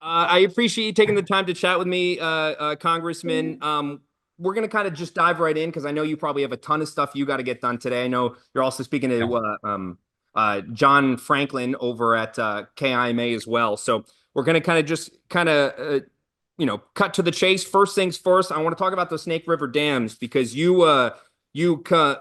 I appreciate you taking the time to chat with me, Congressman. We're going to kind of just dive right in because I know you probably have a ton of stuff you got to get done today. I know you're also speaking Yeah. to John Franklin over at KIMA as well. So we're going to kind of just cut to the chase. First things first, I want to talk about the Snake River dams because you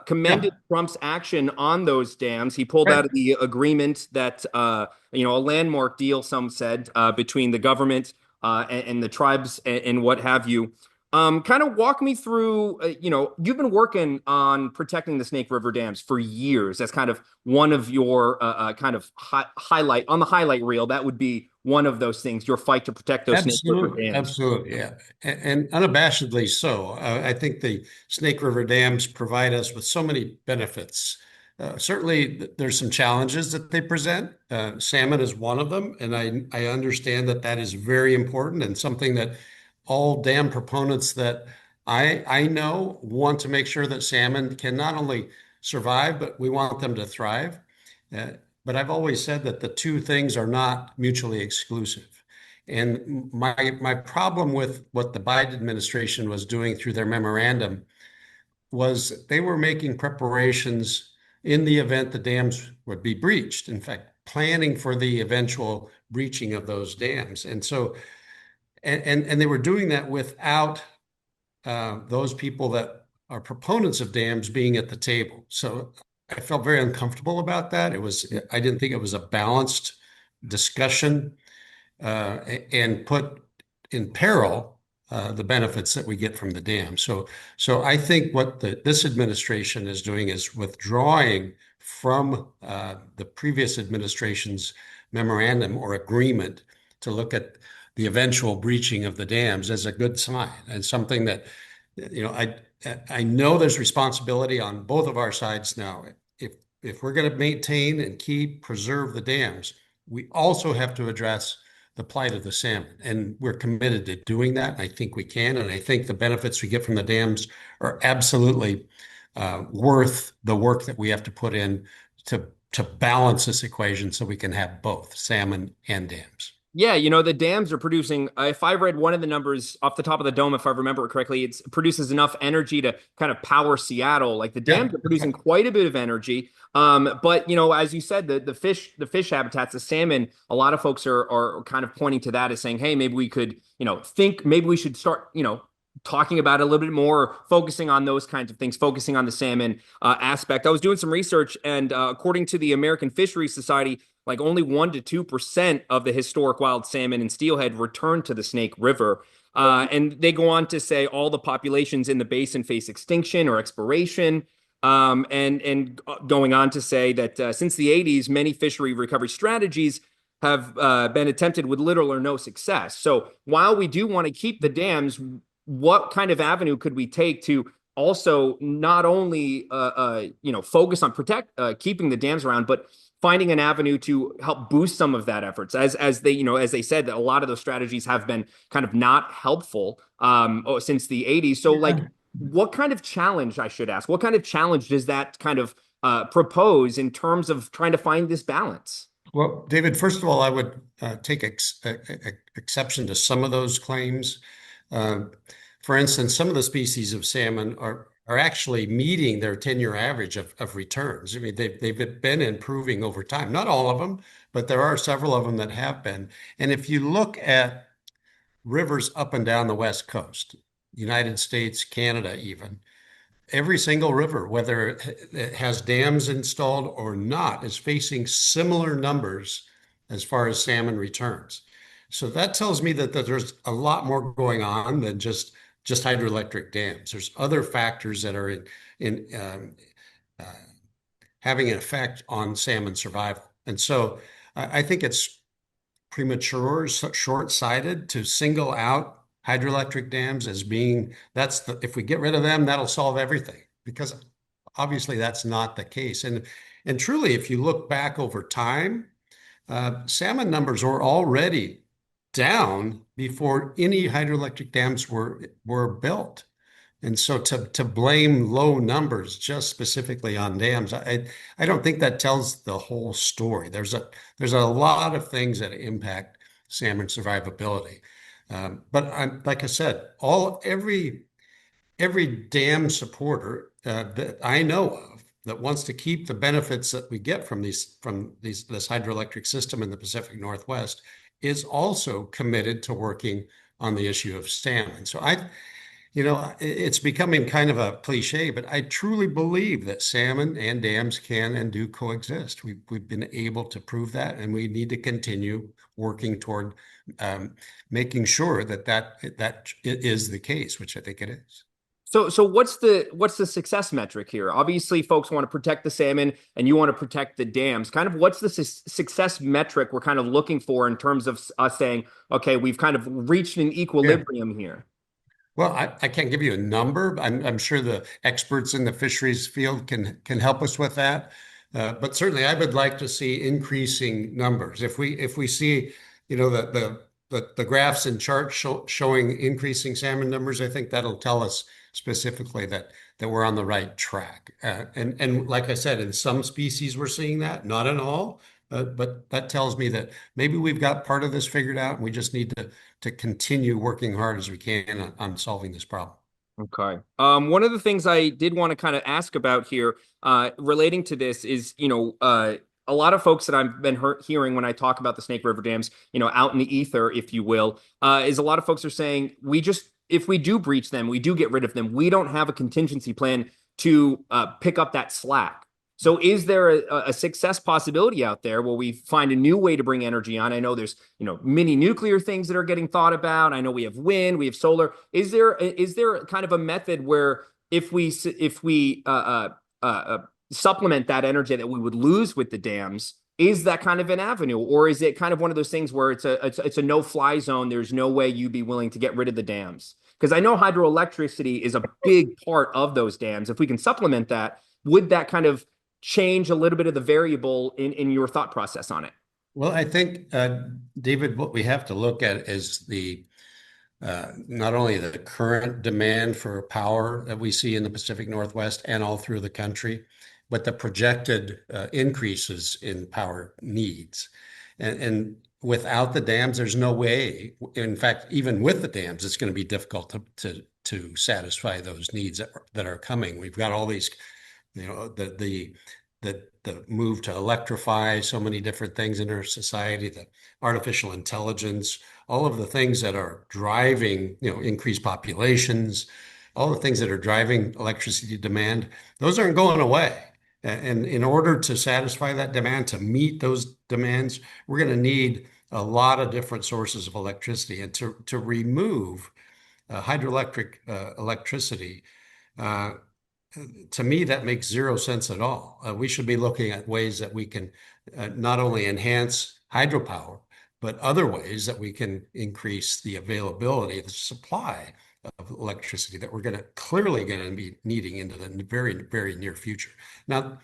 commended Yeah. Trump's action on those dams. He pulled out Right. of the agreement that a landmark deal, some said, between the government and the tribes and what have you. Kind of walk me through, you've been working on protecting the Snake River dams for years. That's kind of one of your kind of highlight on the highlight reel. That would be one of those things, your fight to protect those Snake River Absolutely. dams. Absolutely. Yeah. And unabashedly so. I think the Snake River dams provide us with so many benefits. Certainly, there's some challenges that they present. Salmon is one of them. And I understand that that is very important and something that all dam proponents that I know want to make sure that salmon can not only survive, but we want them to thrive. Uh, but I've always said that the two things are not mutually exclusive. And my problem with what the Biden administration was doing through their memorandum was they were making preparations in the event the dams would be breached. In fact, planning for the eventual breaching of those dams. And so, and they were doing that without those people that are proponents of dams being at the table. So I felt very uncomfortable about that. I didn't think it was a balanced discussion and put in peril the benefits that we get from the dam. So I think what this administration is doing is withdrawing from the previous administration's memorandum or agreement to look at the eventual breaching of the dams as a good sign and something that, I know there's responsibility on both of our sides now. If we're going to maintain and preserve the dams, we also have to address the plight of the salmon. And we're committed to doing that. I think we can. And I think the benefits we get from the dams are absolutely worth the work that we have to put in to balance this equation so we can have both salmon and dams. Yeah, the dams are producing. If I read one of the numbers off the top of the dome, if I remember it correctly, it produces enough energy to kind of power Seattle. Like the Yeah. dams are producing quite a bit of energy. But as you said, the fish habitats, the salmon, a lot of folks are kind of pointing to that as saying, hey, maybe we could, think maybe we should start, talking about it a little bit more, focusing on those kinds of things, focusing on the salmon aspect. I was doing some research, and according to the American Fisheries Society, like only 1 to 2% of the historic wild salmon and steelhead return to the Snake River. And they go on to say all the populations in the basin face extinction or expiration. And going on to say that since the 80s, many fishery recovery strategies have been attempted with little or no success. So while we do want to keep the dams, what kind of avenue could we take to also not only focus on keeping the dams around, but finding an avenue to help boost some of that efforts as they said that a lot of those strategies have been kind of not helpful since the 80s. So like what kind of challenge, I should ask, what kind of challenge does that kind of propose in terms of trying to find this balance? Well, David, first of all, I would take exception to some of those claims. Uh, for instance, some of the species of salmon are actually meeting their 10-year average of returns. I mean, they've been improving over time. Not all of them, but there are several of them that have been. And if you look at rivers up and down the West Coast, United States, Canada, even, every single river, whether it has dams installed or not, is facing similar numbers as far as salmon returns. So that tells me that there's a lot more going on than just hydroelectric dams. There's other factors that are in uh, having an effect on salmon survival. And so I think it's premature, short-sighted to single out hydroelectric dams as being if we get rid of them, that'll solve everything, because obviously that's not the case. And truly, if you look back over time, salmon numbers were already down before any hydroelectric dams were built. And so to blame low numbers just specifically on dams, I don't think that tells the whole story. There's a lot of things that impact salmon survivability. But like I said, every dam supporter that I know of that wants to keep the benefits that we get from this hydroelectric system in the Pacific Northwest is also committed to working on the issue of salmon. So it's becoming kind of a cliche, but I truly believe that salmon and dams can and do coexist. We've been able to prove that, and we need to continue working toward making sure that is the case, which I think it is. So what's the success metric here? Obviously, folks want to protect the salmon, and you want to protect the dams. Kind of what's the success metric we're kind of looking for in terms of us saying, okay, we've kind of reached an equilibrium here. Well, I can't give you a number. I'm sure the experts in the fisheries field can help us with that. But certainly, I would like to see increasing numbers. If we see, the graphs and charts showing increasing salmon numbers, I think that'll tell us specifically that we're on the right track. And like I said, in some species we're seeing that, not in all. But that tells me that maybe we've got part of this figured out, and we just need to continue working hard as we can on solving this problem. Okay. One of the things I did want to kind of ask about here, relating to this is, a lot of folks that I've been hearing when I talk about the Snake River dams, out in the ether, if you will, is a lot of folks are saying if we do breach them, we do get rid of them. We don't have a contingency plan to pick up that slack. So is there a success possibility out there where we find a new way to bring energy on? I know there's, mini nuclear things that are getting thought about. I know we have wind, we have solar. Is there kind of a method where if we supplement that energy that we would lose with the dams, is that kind of an avenue, or is it kind of one of those things where it's a no-fly zone? There's no way you'd be willing to get rid of the dams? Because I know hydroelectricity is a big part of those dams. If we can supplement that, would that kind of change a little bit of the variable in your thought process on it? Well, I think, David, what we have to look at is not only the current demand for power that we see in the Pacific Northwest and all through the country, but the projected increases in power needs. And without the dams, there's no way. In fact, even with the dams, it's going to be difficult to satisfy those needs that are coming. We've got all these, the move to electrify so many different things in our society, the artificial intelligence, all of the things that are driving, increased populations, all the things that are driving electricity demand, those aren't going away. And in order to satisfy that demand, to meet those demands, we're going to need a lot of different sources of electricity. And to remove hydroelectric electricity, to me, that makes zero sense at all. We should be looking at ways that we can not only enhance hydropower, but other ways that we can increase the availability, the supply of electricity that we're clearly going to be needing into the very, very near future. Now,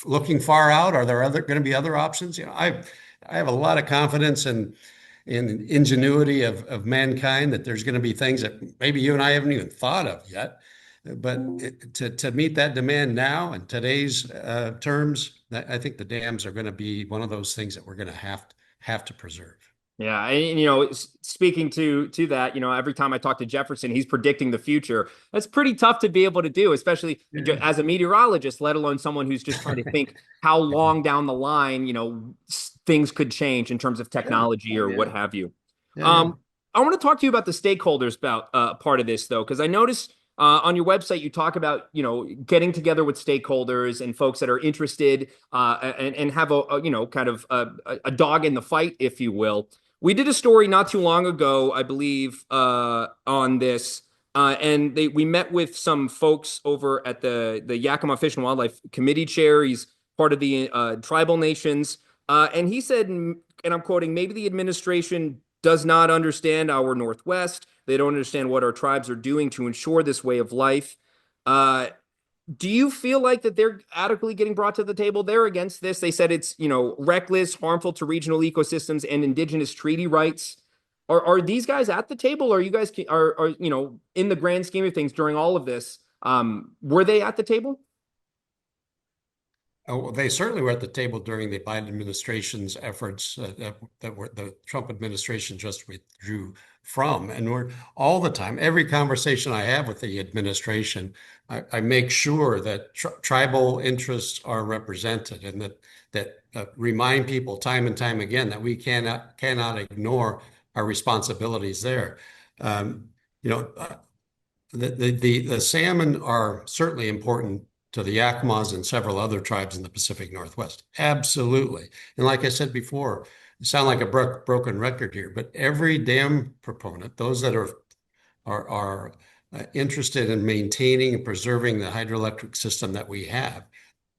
looking far out, are there going to be other options? I have a lot of confidence in ingenuity of mankind, that there's going to be things that maybe you and I haven't even thought of yet. But to meet that demand now in today's terms, I think the dams are going to be one of those things that we're going to have to preserve. Yeah, and speaking to that, every time I talk to Jefferson, he's predicting the future. That's pretty tough to be able to do, especially as a meteorologist, let alone someone who's just trying to think how long down the line, things could change in terms of technology or what have you. I want to talk to you about the stakeholders about part of this, though, because I noticed on your website you talk about getting together with stakeholders and folks that are interested and have a kind of a dog in the fight, if you will. We did a story not too long ago, I believe, on this, and we met with some folks over at the Yakima Fish and Wildlife Committee chair. He's part of the tribal nations, and he said, and I'm quoting, maybe the administration does not understand our Northwest. They don't understand what our tribes are doing to ensure this way of life. Do you feel like that they're adequately getting brought to the table? They're against this. They said it's, reckless, harmful to regional ecosystems and indigenous treaty rights. Are these guys at the table? Or you guys are in the grand scheme of things during all of this, were they at the table? Oh, they certainly were at the table during the Biden administration's efforts that were the Trump administration just withdrew from. And we're all the time, every conversation I have with the administration, I make sure that tribal interests are represented and that remind people time and time again that we cannot ignore our responsibilities there. Um, you know, the salmon are certainly important to the Yakimas and several other tribes in the Pacific Northwest. Absolutely. And like I said before, I sound like a broken record here, but every dam proponent, those that are interested in maintaining and preserving the hydroelectric system that we have,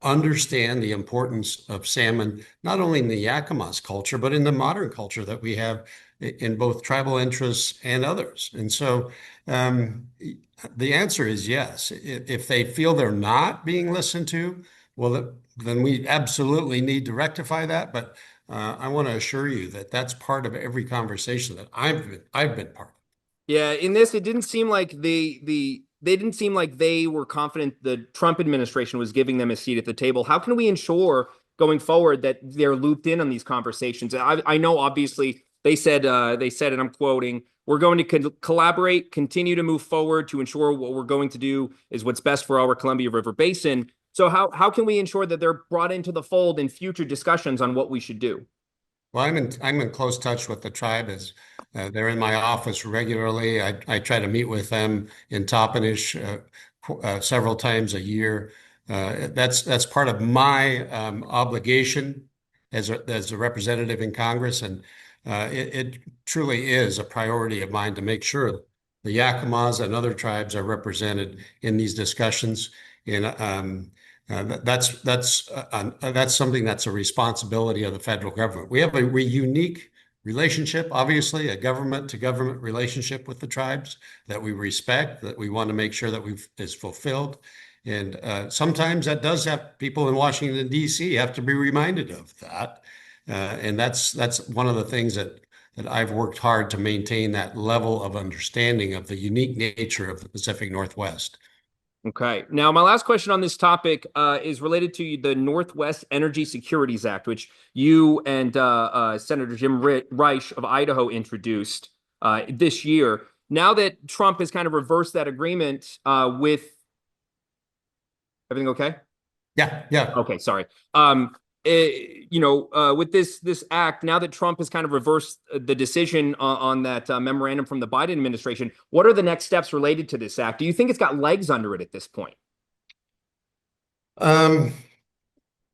understand the importance of salmon, not only in the Yakima's culture, but in the modern culture that we have in both tribal interests and others. And so the answer is yes. If they feel they're not being listened to, well, then we absolutely need to rectify that. But I want to assure you that that's part of every conversation that I've been part of. Yeah, in this, it didn't seem like they didn't seem like they were confident the Trump administration was giving them a seat at the table. How can we ensure going forward that they're looped in on these conversations? I know obviously they said, and I'm quoting, we're going to collaborate, continue to move forward to ensure what we're going to do is what's best for our Columbia River Basin. So how can we ensure that they're brought into the fold in future discussions on what we should do? Well, I'm in close touch with the tribe as they're in my office regularly. I try to meet with them in Toppenish several times a year. That's part of my obligation as a representative in Congress, and it truly is a priority of mine to make sure the Yakimas and other tribes are represented in these discussions. And that's something that's a responsibility of the federal government. We have a unique relationship, obviously, a government to government relationship with the tribes that we respect, that we want to make sure that is fulfilled. And sometimes that does have people in Washington, D.C. have to be reminded of that. And that's one of the things that I've worked hard to maintain that level of understanding of the unique nature of the Pacific Northwest. Okay. Now, my last question on this topic is related to the Northwest Energy Securities Act, which you and Senator Jim Reich of Idaho introduced this year. Now that Trump has kind of reversed that agreement with everything okay? Yeah, yeah. Okay, sorry. With this act, now that Trump has kind of reversed the decision on that memorandum from the Biden administration, what are the next steps related to this act? Do you think it's got legs under it at this point? Um,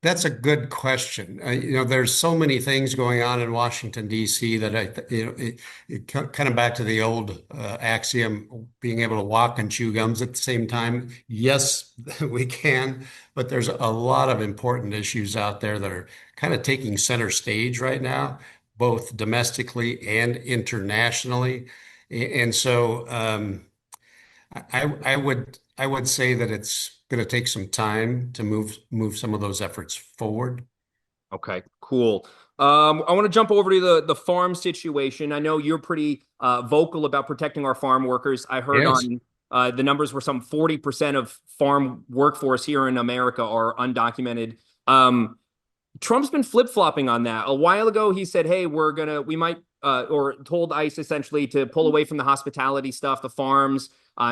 That's a good question. There's so many things going on in Washington, D.C. that kind of back to the old axiom, being able to walk and chew gums at the same time. Yes, we can, but there's a lot of important issues out there that are kind of taking center stage right now, both domestically and internationally. And so I would say that it's going to take some time to move some of those efforts forward. Okay, cool. I want to jump over to the farm situation. I know you're pretty vocal about protecting our farm workers. I heard Yes. on the numbers were some 40% of farm workforce here in America are undocumented. Trump's been flip-flopping on that. A while ago, he said, hey, we might, or told ICE essentially to pull away from the hospitality stuff, the farms,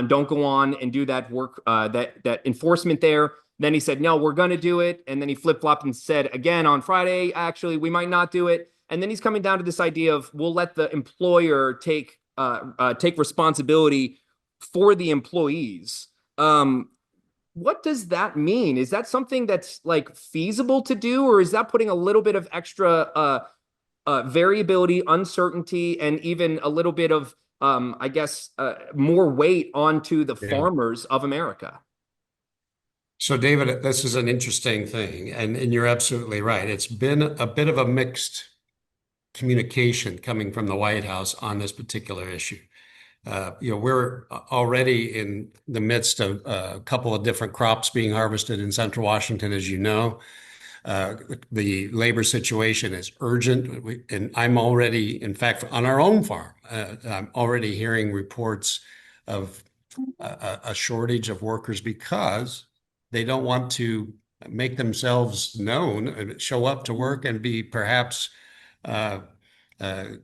don't go on and do that work, that enforcement there. Then he said, no, we're going to do it. And then he flip-flopped and said again on Friday, actually, we might not do it. And then he's coming down to this idea of we'll let the employer take responsibility for the employees. What does that mean? Is that something that's like feasible to do, or is that putting a little bit of extra variability, uncertainty, and even a little bit of, I guess, more weight onto the Yeah. farmers of America? So, David, this is an interesting thing, and you're absolutely right. It's been a bit of a mixed communication coming from the White House on this particular issue. We're already in the midst of a couple of different crops being harvested in Central Washington, as you know. The labor situation is urgent, and I'm already, in fact, on our own farm, I'm already hearing reports of a shortage of workers because they don't want to make themselves known, show up to work, and be perhaps uh,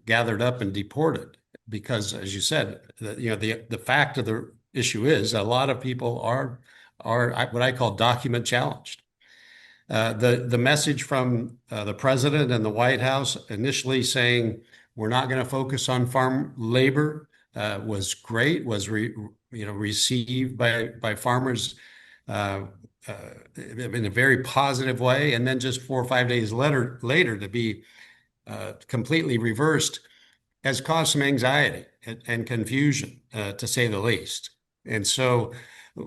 gathered up and deported. Because, as you said, the fact of the issue is a lot of people are what I call document challenged. The message from the president and the White House initially saying we're not going to focus on farm labor was great, was received by farmers uh, uh, in a very positive way, and then just 4 or 5 days later to be completely reversed has caused some anxiety and confusion, to say the least. And so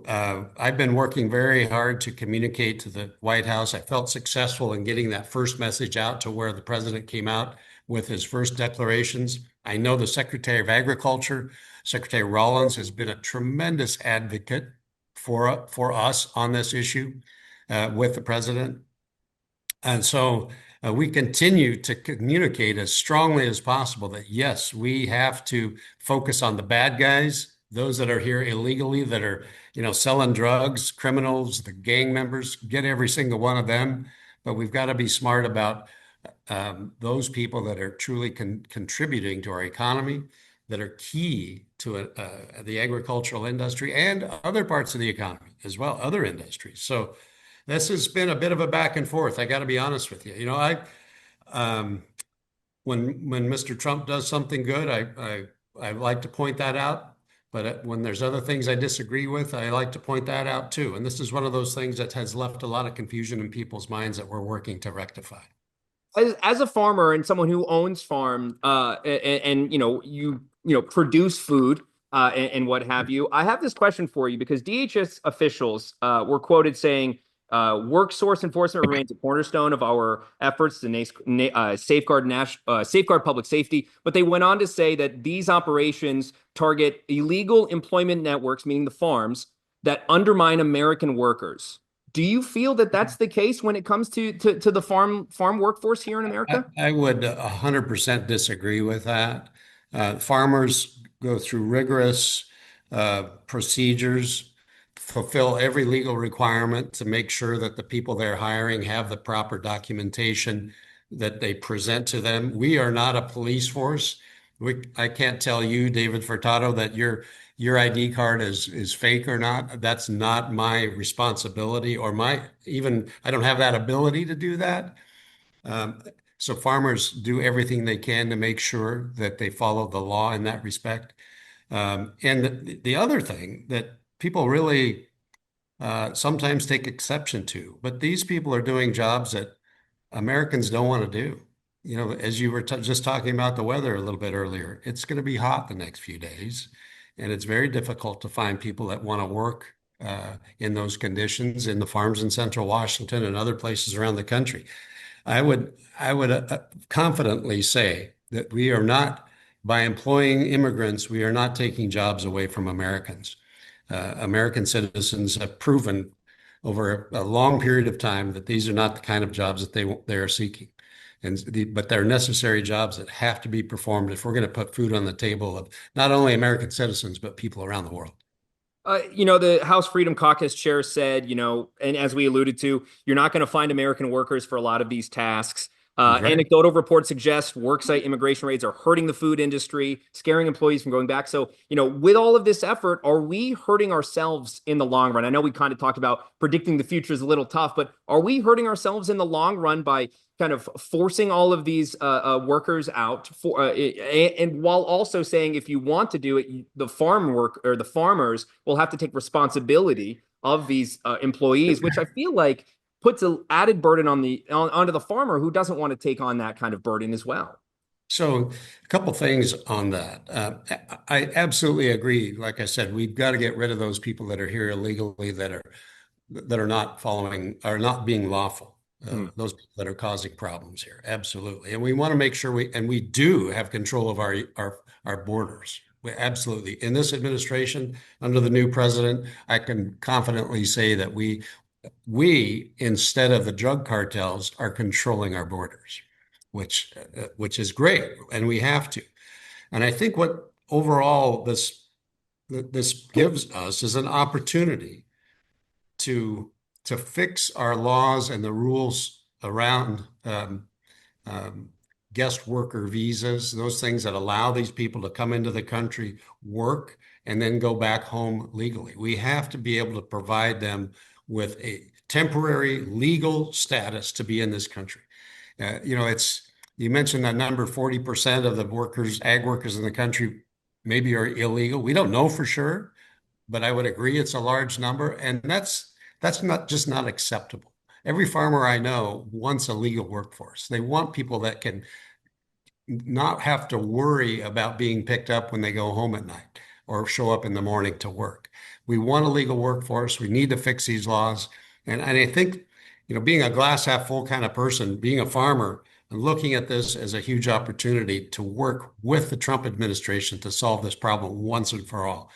I've been working very hard to communicate to the White House. I felt successful in getting that first message out to where the president came out with his first declarations. I know the Secretary of Agriculture, Secretary Rollins, has been a tremendous advocate for us on this issue with the president. And so we continue to communicate as strongly as possible that, yes, we have to focus on the bad guys, those that are here illegally, that are, selling drugs, criminals, the gang members, get every single one of them. But we've got to be smart about those people that are truly contributing to our economy, that are key to the agricultural industry and other parts of the economy as well, other industries. So this has been a bit of a back and forth. I got to be honest with you. Um, when Mr. Trump does something good, I like to point that out. But when there's other things I disagree with, I like to point that out too. And this is one of those things that has left a lot of confusion in people's minds that we're working to rectify. As a farmer and someone who owns farm, and produce food, and what have you, I have this question for you because DHS officials were quoted saying, "Work source enforcement remains a cornerstone of our efforts to safeguard public safety." But they went on to say that these operations target illegal employment networks, meaning the farms, that undermine American workers. Do you feel that that's the case when it comes to the farm workforce here in America? I would 100% disagree with that. Farmers go through rigorous procedures, fulfill every legal requirement to make sure that the people they're hiring have the proper documentation that they present to them. We are not a police force. I can't tell you, David Furtado, that your ID card is fake or not. That's not my responsibility, or I don't have that ability to do that. Um, so farmers do everything they can to make sure that they follow the law in that respect. And the other thing that people really sometimes take exception to, but these people are doing jobs that Americans don't want to do. As you were just talking about the weather a little bit earlier, it's going to be hot the next few days, and it's very difficult to find people that want to work in those conditions in the farms in Central Washington and other places around the country. I would confidently say that we are not, by employing immigrants, we are not taking jobs away from Americans. American citizens have proven over a long period of time that these are not the kind of jobs that they are seeking. But they're necessary jobs that have to be performed if we're going to put food on the table of not only American citizens, but people around the world. The House Freedom Caucus chair said, and as we alluded to, you're not going to find American workers for a lot of these tasks. He's right. Anecdotal reports suggest worksite immigration raids are hurting the food industry, scaring employees from going back. So, with all of this effort, are we hurting ourselves in the long run? I know we kind of talked about predicting the future is a little tough, but are we hurting ourselves in the long run by kind of forcing all of these workers out and while also saying if you want to do it, the farmers will have to take responsibility of these employees, which I feel like puts an added burden onto the farmer who doesn't want to take on that kind of burden as well. So a couple things on that. I absolutely agree. Like I said, we've got to get rid of those people that are here illegally that are not being lawful. Those people that are causing problems here. Absolutely. And we want to make sure we do have control of our borders. Absolutely. In this administration, under the new president, I can confidently say that we, instead of the drug cartels, are controlling our borders, which is great, and we have to. And I think what overall this gives us is an opportunity to to fix our laws and the rules around um, guest worker visas, those things that allow these people to come into the country, work, and then go back home legally. We have to be able to provide them with a temporary legal status to be in this country. You mentioned that number, 40% of the workers, ag workers in the country maybe are illegal. We don't know for sure, but I would agree it's a large number, and that's not acceptable. Every farmer I know wants a legal workforce. They want people that can not have to worry about being picked up when they go home at night or show up in the morning to work. We want a legal workforce. We need to fix these laws. And I think, being a glass half full kind of person, being a farmer, and looking at this as a huge opportunity to work with the Trump administration to solve this problem once and for all.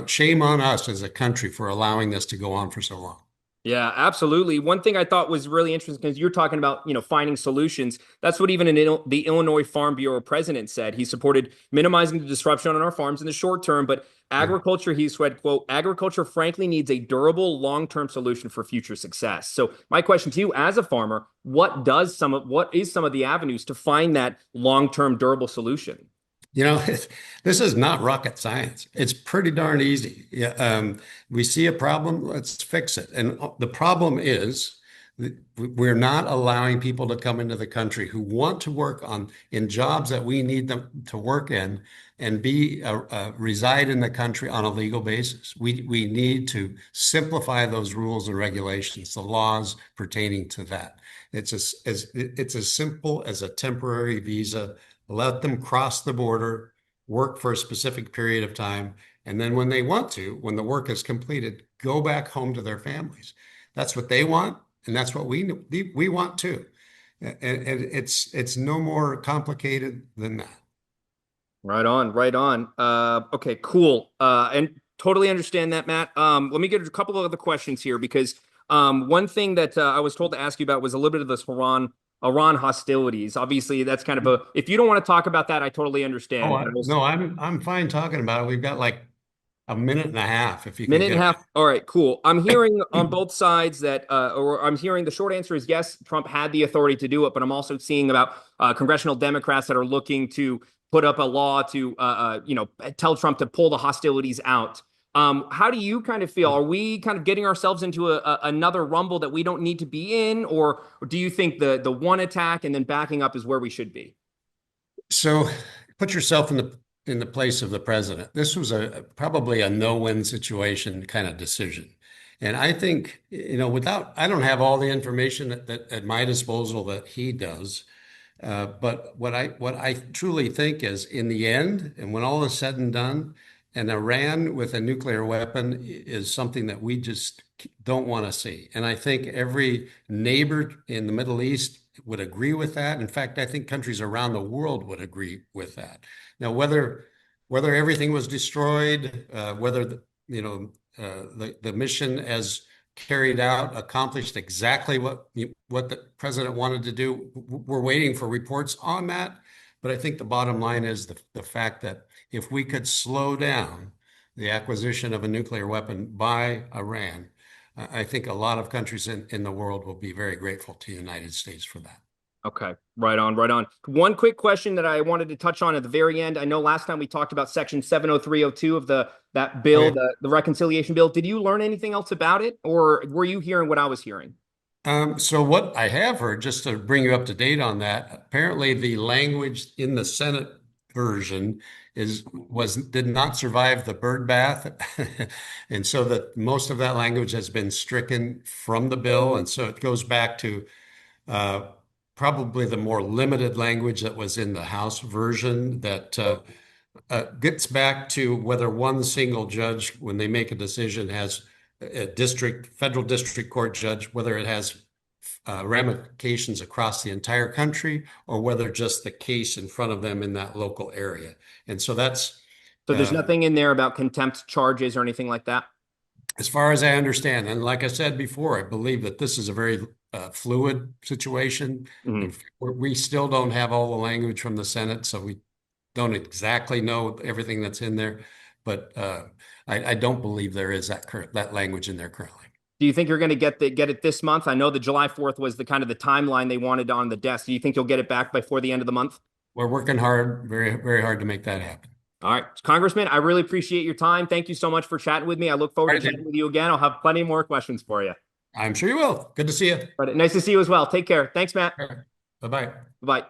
Shame on us as a country for allowing this to go on for so long. Yeah, absolutely. One thing I thought was really interesting because you're talking about, finding solutions. That's what even the Illinois Farm Bureau president said. He supported minimizing the disruption on our farms in the short term, but agriculture, he said, quote, agriculture frankly needs a durable long-term solution for future success. So my question to you as a farmer, what is some of the avenues to find that long-term durable solution? You know, this is not rocket science. It's pretty darn easy. Yeah, we see a problem, let's fix it. And the problem is we're not allowing people to come into the country who want to work in jobs that we need them to work in and reside in the country on a legal basis. We need to simplify those rules and regulations, the laws pertaining to that. It's as simple as a temporary visa. Let them cross the border, work for a specific period of time, and then when they want to, when the work is completed, go back home to their families. That's what they want, and that's what we want too. And it's no more complicated than that. Right on, right on. Okay, cool. And totally understand that, Matt. Let me get a couple of other questions here because one thing that I was told to ask you about was a little bit of this Iran hostilities. Obviously, that's kind of if you don't want to talk about that, I totally Oh, understand. But no, I'm fine talking about it. We've got like a minute and a half if you can minute and a get half. All right, cool. I'm hearing on both sides that, or I'm hearing the short answer is yes, Trump had the authority to do it, but I'm also seeing about congressional Democrats that are looking to put up a law to, tell Trump to pull the hostilities out. How do you kind of feel? Are we kind of getting ourselves into another rumble that we don't need to be in, or do you think the one attack and then backing up is where we should be? So put yourself in the place of the president. This was probably a no-win situation kind of decision. And I think, I don't have all the information that at my disposal that he does. But what I truly think is in the end, and when all is said and done, and Iran with a nuclear weapon is something that we just don't want to see. And I think every neighbor in the Middle East would agree with that. In fact, I think countries around the world would agree with that. Now, whether everything was destroyed, whether the mission as carried out accomplished exactly what the president wanted to do, we're waiting for reports on that. But I think the bottom line is the fact that if we could slow down the acquisition of a nuclear weapon by Iran, I think a lot of countries in the world will be very grateful to the United States for that. Okay, right on, right on. One quick question that I wanted to touch on at the very end. I know last time we talked about section 70302 of that bill, Okay. the reconciliation bill. Did you learn anything else about it, or were you hearing what I was hearing? So what I have heard, just to bring you up to date on that, apparently the language in the Senate version did not survive the bird bath, and so that most of that language has been stricken from the bill, and so it goes back to uh, probably the more limited language that was in the House version that gets back to whether one single judge, when they make a decision, has a federal district court judge, whether it has ramifications across the entire country or whether just the case in front of them in that local area. And so that's, So there's uh, nothing in there about contempt charges or anything like that? as far as I understand. And like I said before, I believe that this is a very fluid situation. Mhm. And we still don't have all the language from the Senate, so we don't exactly know everything that's in there. But I don't believe there is that language in there currently. Do you think you're going to get it this month? I know the July 4th was the kind of the timeline they wanted on the desk. Do you think you'll get it back before the end of the month? We're working hard, very, very hard to make that happen. All right, Congressman, I really appreciate your time. Thank you so much for chatting with me. I look forward All to right, chatting dude. with you again. I'll have plenty more questions for you. I'm sure you will. Good to see you. But nice to see you as well. Take care. Thanks, Matt. All right. Bye-bye. Bye.